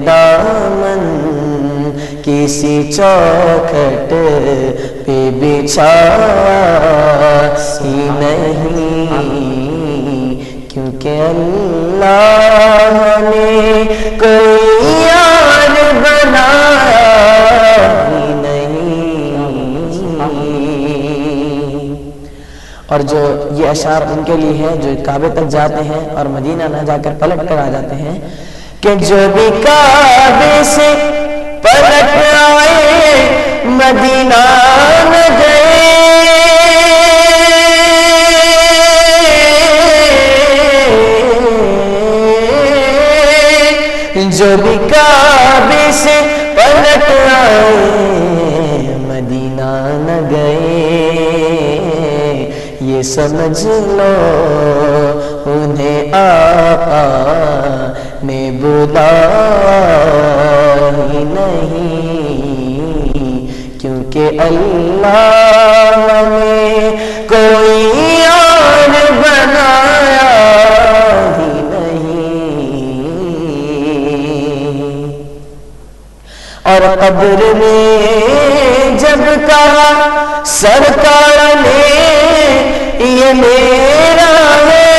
دامن کسی چوکھٹ پہ بچھایا ہی نہیں، کیونکہ اللہ نے کوئی یار بنایا ہی نہیں۔ اور جو یہ اشعار ان کے لیے ہے جو کعبے تک جاتے ہیں اور مدینہ نہ جا کر پلٹ کر آ جاتے ہیں کہ جو بھی کعبے سے پلٹ آئے مدینہ نہ گئے، جو بھی کعبے سے پلٹ آئے مدینہ نہ گئے، یہ سمجھ لو انہیں آقا نے بلایا ہی نہیں، کیونکہ اللہ نے کوئی یار بنایا ہی نہیں۔ اور قبر میں جب کہا سرکار نے یہ میرا ہے،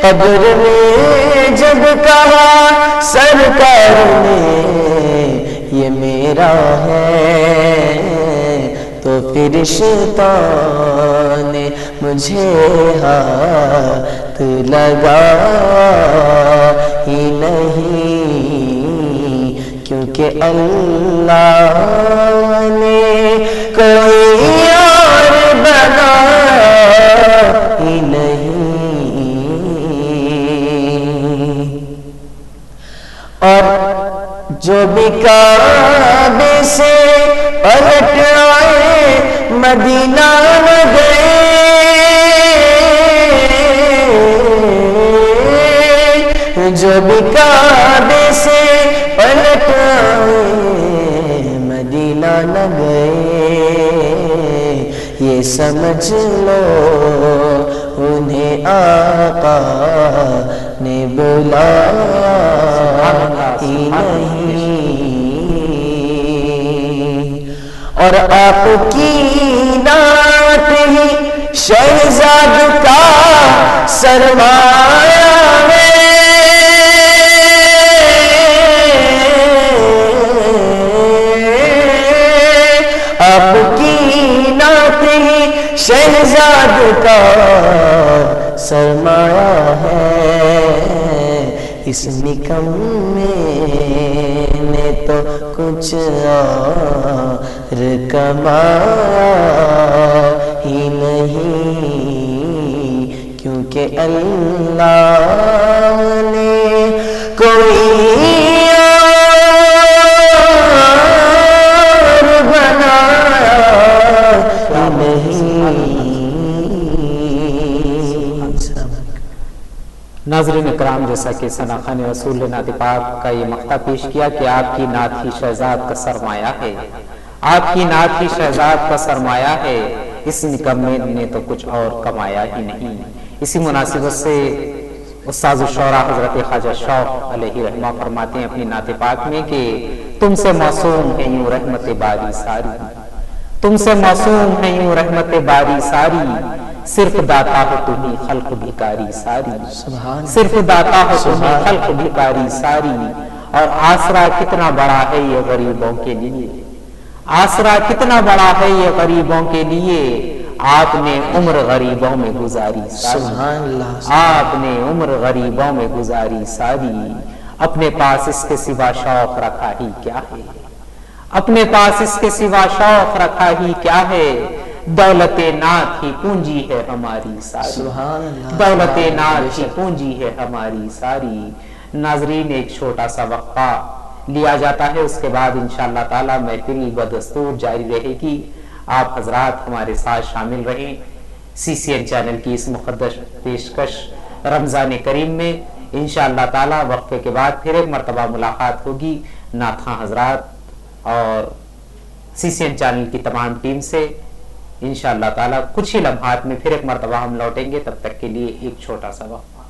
قبر میں جب کہا سرکار نے یہ میرا ہے، تو فرشتوں نے مجھے ہاتھ لگا ہی نہیں، کیونکہ اللہ نے کوئی یار بنایا ہی نہیں۔ اور جو بھی کعبے سے پلٹ آئے مدینہ نہ گئے، جو بھی کعبے سے پلٹ آئے مدینہ نہ گئے، یہ سمجھ لو انہیں آقا نے بلایا ہی نہیں۔ اور آپ کی نعت ہی شہزاد کا سرمایہ ہے، آپ کی نعت ہی شہزاد کا سرمایہ ہے، اس نکمے نے تو کچھ اور کمایا ہی نہیں، کیونکہ اللہ نے کوئی اور بنایا ہی نہیں۔ ناظرین اکرام، جیسا کہ ثنا خان رسول نعت پاک کا یہ مقطع پیش کیا کہ آپ کی نعت ہی شہزاد کا سرمایہ ہے، آپ کی نعت ہی شہزاد کا سرمایہ ہے، اس نکمے نے تو کچھ اور کمایا ہی نہیں۔ اسی مناسبت سے استاذ الشعراء حضرت خواجہ شوق علیہ رحمہ فرماتے ہیں اپنی نعت پاک میں کہ تم سے معصوم ہے یوں رحمت باری ساری، تم سے معصوم ہے یوں رحمت باری ساری، صرف داتا ہو تمہیں خلق بھکاری ساری، صرف داتا ہو تمہیں خلق بھکاری ساری۔ اور آسرا کتنا بڑا ہے یہ غریبوں کے لیے، آسرا کتنا بڑا ہے یہ غریبوں کے لیے، آپ نے عمر غریبوں میں گزاری ساری، آپ نے عمر غریبوں میں گزاری ساری۔ اپنے پاس اس کے سوا شوق رکھا ہی کیا ہے، اپنے پاس اس کے سوا شوق رکھا ہی کیا ہے، دولت نعت ہی پونجی ہے ہماری ساری، دولت نعت ہی پونجی ہے ہماری ساری۔ ناظرین، ایک چھوٹا سا وقفہ لیا جاتا ہے، اس کے بعد انشاءاللہ تعالی محفل بدستور جاری رہے گی۔ آپ حضرات ہمارے ساتھ شامل رہیں سی سی این چینل کی اس مقدس پیشکش رمضان کریم میں۔ انشاءاللہ تعالی وقفے کے بعد پھر ایک مرتبہ ملاقات ہوگی نعت خواں حضرات اور سی سی این چینل کی تمام ٹیم سے۔ انشاءاللہ تعالی کچھ ہی لمحات میں پھر ایک مرتبہ ہم لوٹیں گے، تب تک کے لیے ایک چھوٹا سا وقفہ۔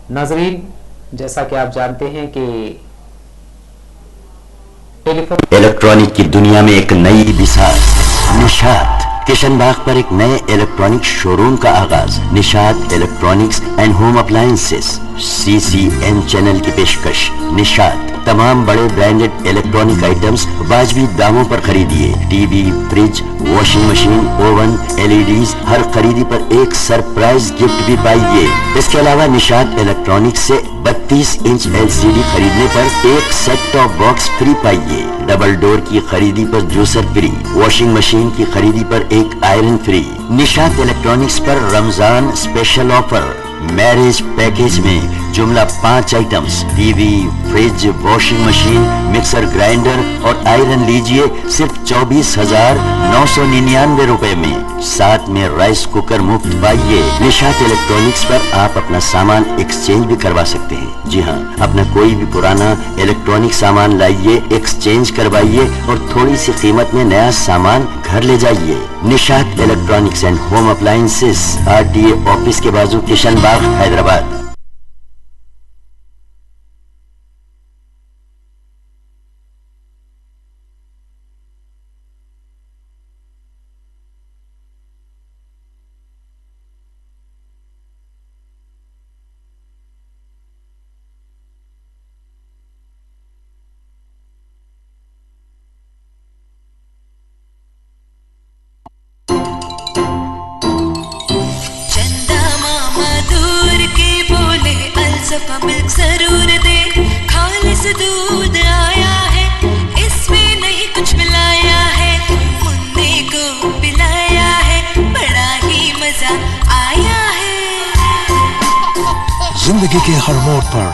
ناظرین، جیسا کہ آپ جانتے ہیں کہ الیکٹرانک کی دنیا میں ایک نئی بساط، نشاط کشن باغ پر ایک نئے الیکٹرانک شو روم کا آغاز۔ Nishat electronics and home appliances, CCN channel کی پیشکش۔ نشاط تمام بڑے برانڈڈ الیکٹرانک آئٹمز واجبی داموں پر خریدیے۔ TV, fridge, washing machine, oven, LEDs، ہر خریدی پر ایک سرپرائز گفٹ بھی پائیے۔ اس کے علاوہ نشاط الیکٹرانکس سے 32 انچ LCD خریدنے پر ایک سیٹ ٹاپ باکس فری پائیے۔ ڈبل ڈور کی خریدی پر جوسر فری، واشنگ مشین کی خریدی پر ایک آئرن فری۔ نشاط الیکٹرانکس پر Ramzan special offer, marriage package میں جملہ 5 items, TV, fridge, washing machine, mixer grinder اور آئرن لیجئے صرف 24,999 روپے میں، ساتھ میں رائس کوکر مفت پائیے۔ نشاط الیکٹرانکس پر آپ اپنا سامان ایکسچینج بھی کروا سکتے ہیں۔ جی ہاں، اپنا کوئی بھی پرانا الیکٹرانک سامان لائیے، ایکسچینج کروائیے اور تھوڑی سی قیمت میں نیا سامان گھر لے جائیے۔ Nishat electronics and home appliances, RTA office کے بازو، کشن باغ، حیدرآباد۔ ملک ضرور دے، خالص دودھ آیا ہے، اس میں نہیں کچھ ملایا ہے، منڈے کو پلایا ہے، بڑا ہی مزہ آیا ہے۔ زندگی کے ہر موڑ پر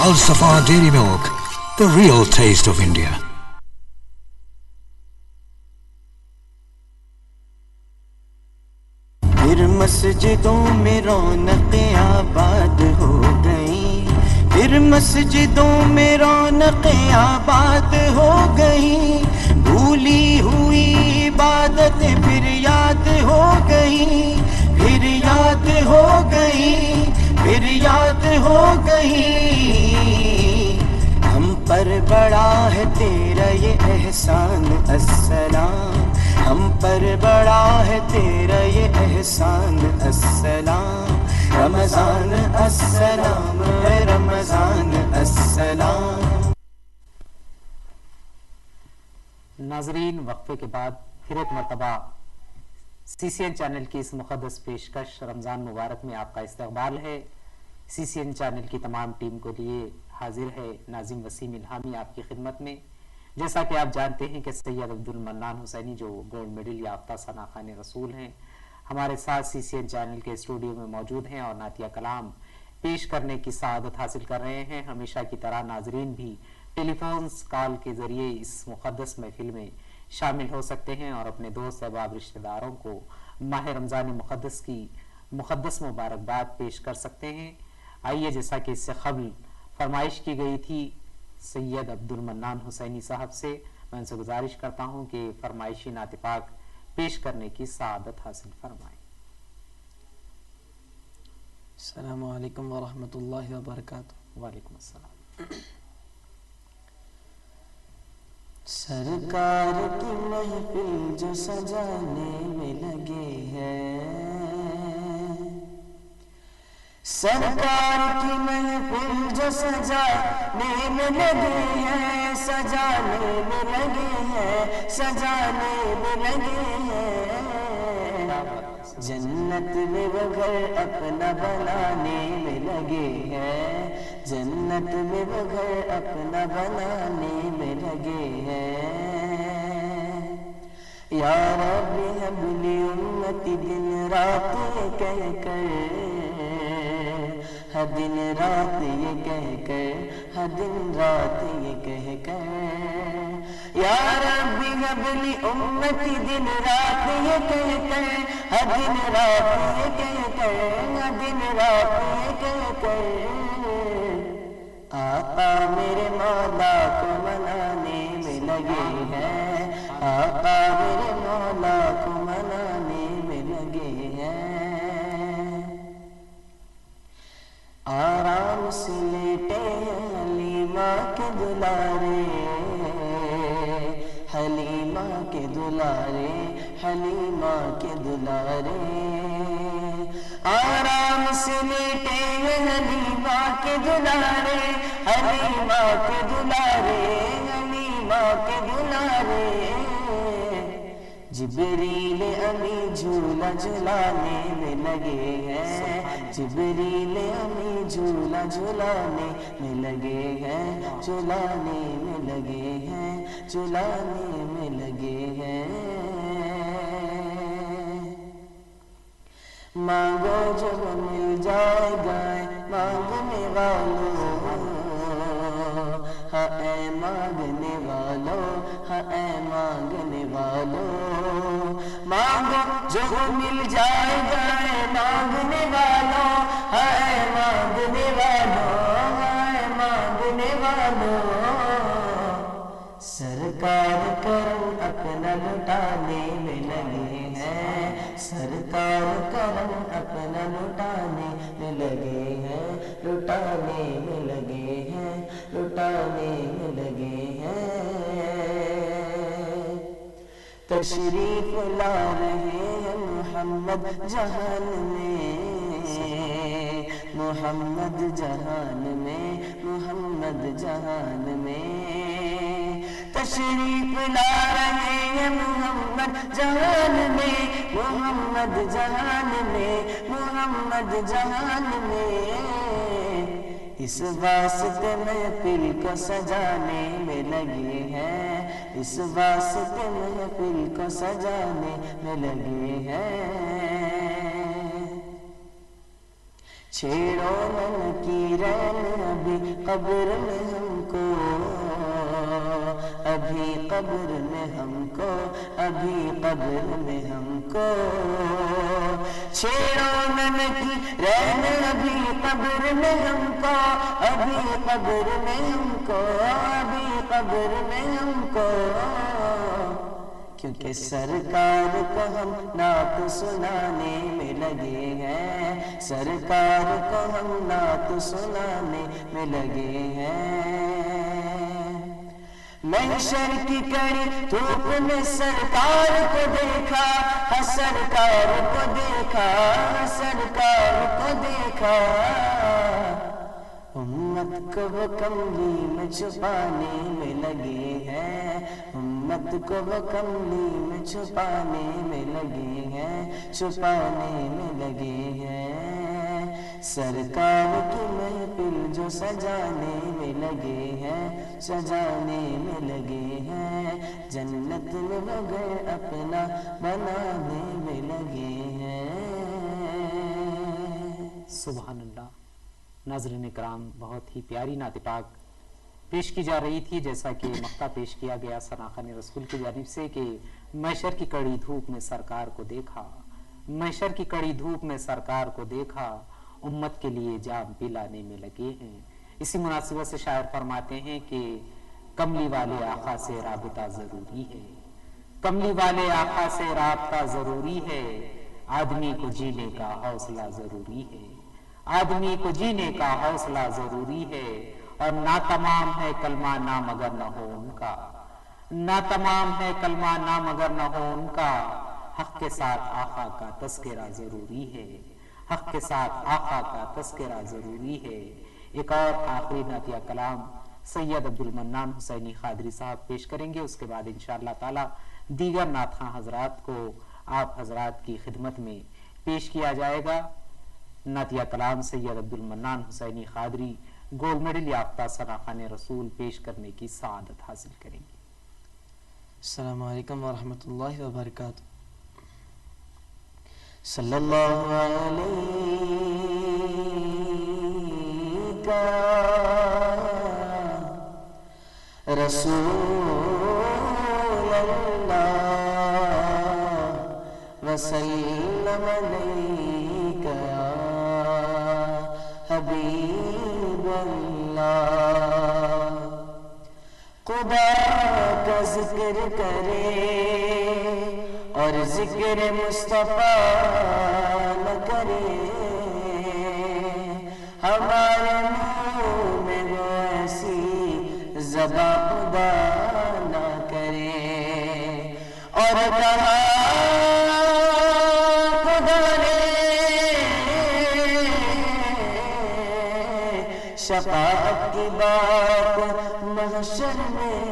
Al Safa dairy milk, the real taste of India۔ پھر مسجدوں میں رونقیں آباد ہو گئیں، پھر مسجدوں میں رونقیں آباد ہو گئیں، بھولی ہوئی عبادتیں پھر یاد ہو گئیں، پھر یاد ہو گئیں، پھر یاد ہو گئیں۔ ہم پر بڑا ہے تیرا یہ احسان السلام، ہم پر بڑا ہے تیرا یہ احسان السلام، رمضان السلام ہے رمضان السلام۔ ناظرین، وقفے کے بعد پھر ایک مرتبہ CCN چینل کی اس مقدس پیشکش رمضان مبارک میں آپ کا استقبال ہے۔ CCN چینل کی تمام ٹیم کو لیے حاضر ہے ناظم وسیم الہامی آپ کی خدمت میں۔ جیسا کہ آپ جانتے ہیں کہ سید عبد المنان حسینی جو گولڈ میڈل یافتہ ثنا خوان رسول ہیں، ہمارے ساتھ CCN چینل کے اسٹوڈیو میں موجود ہیں اور نعتیہ کلام پیش کرنے کی سعادت حاصل کر رہے ہیں۔ ہمیشہ کی طرح ناظرین بھی ٹیلی فونز کال کے ذریعے اس مقدس محفل میں شامل ہو سکتے ہیں اور اپنے دوست احباب رشتہ داروں کو ماہ رمضان مقدس کی مقدس مبارکباد پیش کر سکتے ہیں۔ آئیے، جیسا کہ اس سے قبل فرمائش کی گئی تھی سید عبد المنان حسینی صاحب سے، میں ان سے گزارش کرتا ہوں کہ فرمائشی نعت پاک پیش کرنے کی سعادت حاصل فرمائیں۔ السلام علیکم ورحمۃ اللہ وبرکاتہ۔ وعلیکم السلام۔ سرکار کی محفل جو سجانے میں لگے ہیں، سرکار کی محفل جو سجانے میں لگے ہیں، سجانے میں لگے ہیں، سجانے میں لگے ہیں، جنت میں وہ گھر اپنا بنانے میں لگے ہیں، جنت میں وہ گھر اپنا بنانے میں لگے ہیں۔ یا رب ہب لی امتی، دن رات یہ کہہ کر، ہر دن رات یہ کہہ کر، ہر دن رات یہ کہہ کر، یا رب ہب لی امتی، دن رات یہ کہہ کر، ہر دن رات یہ کہہ کر، ہر دن رات یہ کہہ کر، آقا میرے مولا کو منانے میں لگے ہیں، آقا میرے مولا کو منانے میں لگے ہیں۔ آرام سے لیٹے حلیمہ کے دلارے، حلیمہ کے دلارے، حلیمہ کے دلارے، آرام سے لیٹے حلیمہ کے دلارے، حلیمہ کے دلارے، حلیمہ کے دلارے۔ جبریل امی جھولا جھلانے میں لگے ہیں، جبریل امی جھولا جھلانے میں لگے ہیں، جھلانے میں لگے ہیں، جھلانے میں لگے ہیں۔ مانگو جب مل جائے گا مانگنے والوں، ہاں اے مانگنے والوں، ہاں اے مانگنے والوں، مانگو جب مل جائے گا مانگنے والوں، ہاں اے مانگنے والوں، ہاں اے مانگنے والوں۔ سرکار کرم اپنا لٹانے میں لگے ہیں، سرکار کرم اپنا لٹانے میں لگے ہیں، لٹانے میں لگے ہیں، لٹانے میں لگے ہیں۔ تشریف لا رہے ہیں محمد جہان میں، محمد جہان میں، محمد جہان میں، تشریف لا رہے ہیں محمد جہان میں، محمد جہان میں، محمد جہان میں۔ اس واسطے محفل کو سجانے میں لگے ہیں، اس واسطے محفل کو سجانے میں لگے ہیں۔ چھیڑو ننکیرین ابھی قبر میں ہم کو، ابھی قبر میں ہم کو، ابھی قبر میں ہم کو، چھیڑو ننکیرین ابھی قبر میں ہم کو، ابھی قبر میں ہم کو، ابھی قبر میں ہم کو۔ کیونکہ سرکار کو ہم نعت سنانے میں لگے ہیں، سرکار کو ہم نعت سنانے میں لگے ہیں۔ محشر کی کڑی دھوپ میں سرکار کو دیکھا، سرکار کو دیکھا، سرکار کو دیکھا، امت کو وہ کملی میں چھپانے میں لگے ہیں، امت کو وہ کملی میں چھپانے میں لگے ہیں، چھپانے میں لگے ہیں۔ سرکار کی محفل جو سجانے میں لگے ہیں، سجانے میں لگے ہیں، جنت میں وہ گھر اپنا بنانے میں لگے ہیں۔ سبحان اللہ۔ ناظرین اکرام، بہت ہی پیاری نعت پاک پیش کی جا رہی تھی، جیسا کہ مقطع پیش کیا گیا ثناخوان رسول کی جانب سے کہ محشر کی کڑی دھوپ میں سرکار کو دیکھا، محشر کی کڑی دھوپ میں سرکار کو دیکھا، امت کے لیے جام پلانے میں لگے ہیں۔ اسی مناسبت سے شاعر فرماتے ہیں کہ کملی والے آقا سے رابطہ ضروری ہے، کملی والے آقا سے رابطہ ضروری ہے، آدمی کو جینے کا حوصلہ ضروری ہے، آدمی کو جینے کا حوصلہ ضروری ہے، اور ناتمام ہے کلمہ نام اگر نہ ہو ان کا، ناتمام ہے کلمہ نام اگر نہ ہو ان کا، حق کے ساتھ آقا کا تذکرہ ضروری ہے، حق کے ساتھ آقا کا تذکرہ ضروری ہے۔ ایک اور آخری نعتیہ کلام سید عبدالمنان حسینی قادری صاحب پیش کریں گے، اس کے بعد انشاءاللہ تعالی دیگر نعتخواں حضرات کو آپ حضرات کی خدمت میں پیش کیا جائے گا۔ نعتیہ کلام سید عبدالمنان حسینی قادری گولڈ میڈل یافتہ ثناخوان رسول پیش کرنے کی سعادت حاصل کریں گے۔ السلام علیکم ورحمۃ اللہ وبرکاتہ۔ صلی اللہ علیہ رسول اللہ وسلم علیکہ حبیب اللہ خدا کا ذکر کرے اور ذکر مصطفیٰ نہ کرے، ہمارے منہ میں وہ ایسی زباں خدا نہ کرے۔ اور کہا خدا نے شفاعت کی بات محشر میں،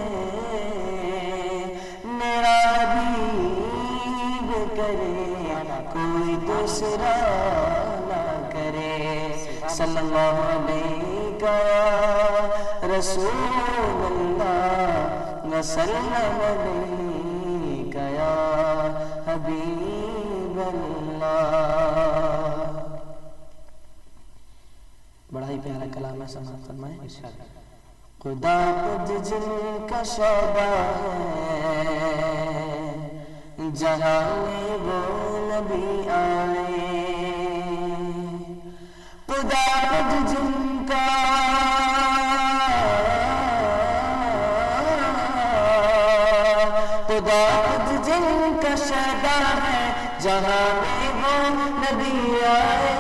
میرا حبیب کرے کوئی دوسرا نہ کرے۔ صلی اللہ علیہ یا رسول اللہ وسلم علیہ یا حبیب اللہ۔ بڑا ہی پیارا کلام ہے، سماعت فرمائیں۔ خدا خود جن کا شعبہ ہے، جہاں میں وہ نبی آئے، خدا خود جن کا خدا خود جن کا شعبہ ہے، جہاں میں وہ نبی آئے،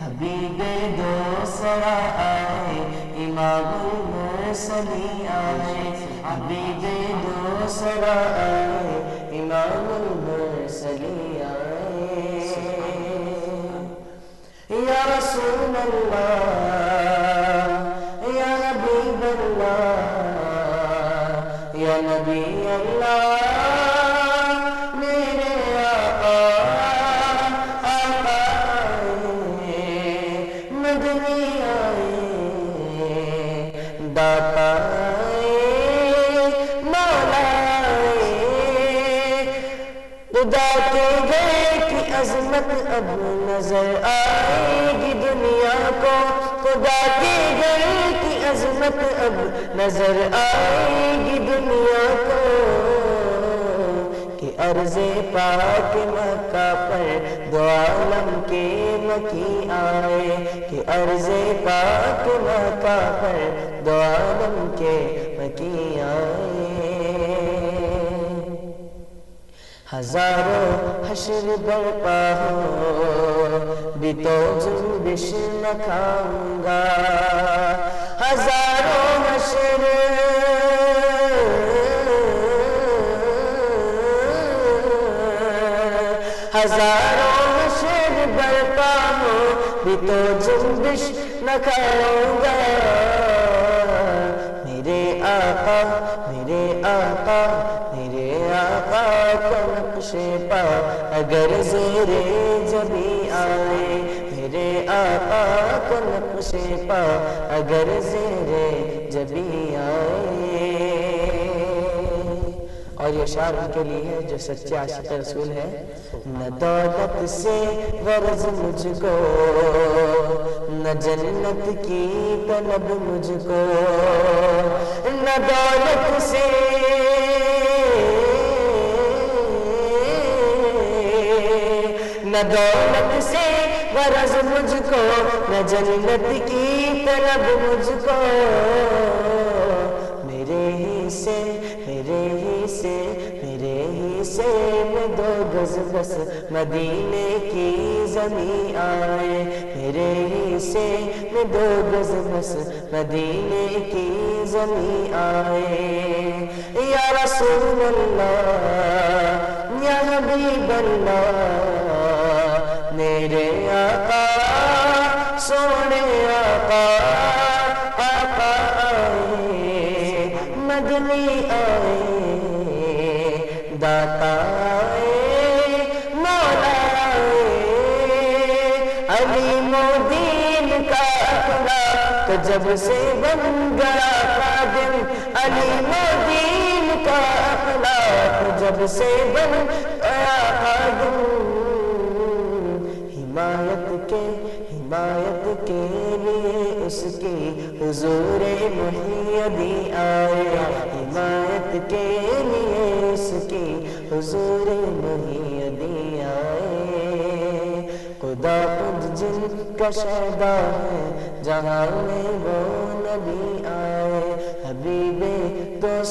حبیب دوسرا آئے، امام المرسلین آئے، حبیب دوسرا آئے، امام المرسلین آئے۔ یا رسول اللہ یا حبیب اللہ یا نبی اللہ، میرے آقا مدنی آئے، داتا مولا خدا کے گھر کی عظمت اب نظر آئے گی دنیا کو، خدا کے گھر کی عظمت اب نظر آئے گی دنیا کو، کہ عرض پاک مکہ پر دو عالم کے مکی آئے، کہ عرض پاک مکہ پر دو عالم کے مکی آئے۔ ہزاروں حشر برپا ہو بھی تو جنبش نہ کھاؤں گا، ہزاروں حشر ہزاروں حشر برپا ہو بھی تو جنبش نہ کھاؤں گا، میرے آقا میرے آقا میرے آقا کا نقش پا اگر زیر جبی آئے، میرے آقا کا نقش پا اگر زیر جبی آئے۔ اور یہ شعر ان کے لیے ہے جو سچے عاشق رسول ہے۔ نہ دولت سے غرض مجھ کو، نہ جنت کی طلب مجھ کو، نہ دولت سے نہ دولت سے غرض مجھ کو، نہ جنت کی طلب مجھ کو، میرے ہی سے میں دو گز بس مدینے کی زمین آئے، میرے ہی سے میں دو گز بس مدینے کی زمین آئے۔ یا رسول اللہ یا حبیب اللہ، میرے آقا سونے آقا آقا آئے، مدنی آئے، داتا آئے، مولا آئے، علیم و دین کا اخلاق جب سے بن گیا خادم، علیم و دین کا اخلاق جب سے بن گیا خادم، حمایت کے لیے اس کی حضور محی عدی آئے، حمایت کے لیے اس کی حضور محی عدی آئے۔ خدا خود جن کا شہدا ہے، جہاں میں وہ نبی آئے،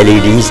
LEDs,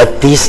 32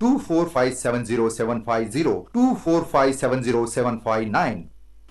24570750, 24570759।